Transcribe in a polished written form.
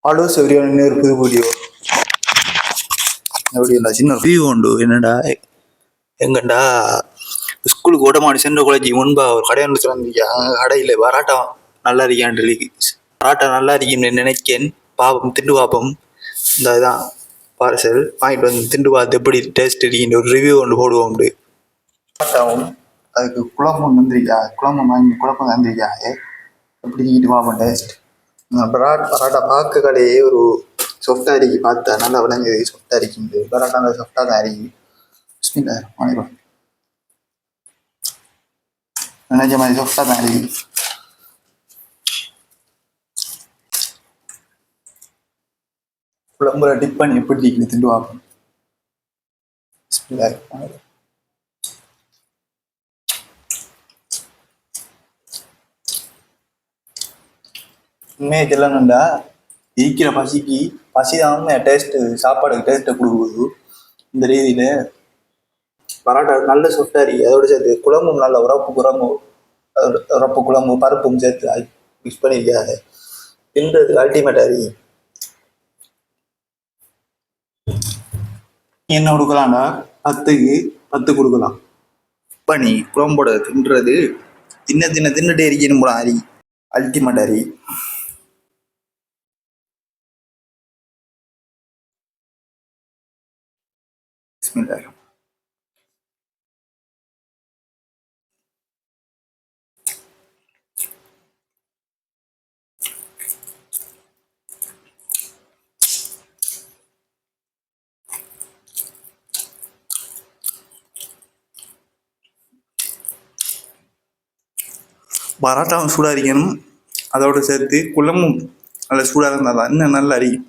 Hello Shaurya, இன்னொரு புது video. எப்படி இல்லை சின்ன ரிவ்யூ உண்டு. என்னடா எங்கண்டா ஸ்கூலுக்கு ஓடமாடி சென்ற காலேஜ் முன்பா ஒரு கடை ஒன்று திறந்துருக்கியா. கடையில் பராட்டா நல்லா இருக்கியான். பராட்டா நல்லா இருக்குன்னு நினைக்கேன். பாப்போம், திண்டு பார்ப்போம். இந்த இதான் பார்சல் வாங்கிட்டு வந்து திண்டு பார்த்து எப்படி டேஸ்ட் இருக்குன்னு ஒரு ரிவ்யூ ஒன்று போடுவோம். உண்டு பராட்டாவும் அதுக்கு குழம்பும் வந்திருக்கா. குழம்பு வாங்கி குழப்பம் தந்திருக்கா. எப்படி இருக்கிட்டு பார்ப்போம் டேஸ்ட். பராட்டா பார்க்க கடையே ஒரு சொஃப்டாக அரிக்கி பார்த்தா நல்லா விளங்குது. சொஃப்டாக அரிக்குது பராட்டா, அந்த சொஃப்டாக தான் அரிக்கி. வாங்கிடும் நினைச்ச மாதிரி சொஃப்டாக தான் அரிக்கி. குழம்புல டிப் பண்ணி எப்படி இருக்குது திண்டு பார்ப்போம். உண்மையை சொல்லணும்டா, இருக்கிற பசி தான் டேஸ்ட்டு, சாப்பாடுக்கு டேஸ்ட்டை கொடுக்குது. இந்த ரீதியில் பராட்டா நல்ல சொஃப்டாக இருக்கு. அதோட சேர்த்து குழம்பும் நல்ல உரப்பு குழம்பு பருப்பும் சேர்த்து மிக்ஸ் பண்ணியிருக்காது. தின்றதுக்கு அல்டிமேட்டாக இருக்கு. என்ன கொடுக்கலாம்டா, 10க்கு 10 கொடுக்கலாம். பண்ணி குழம்போட தின்றது தின்னுட்டே இருக்கணும் போல அரி. அல்டிமேட் அரி. பராட்டாவும் சூடாக இருக்கணும். அதோடு சேர்த்து குழம்பும் நல்ல சூடாக இருந்தால் தான் இன்னும் நல்லா அரிக்கும்.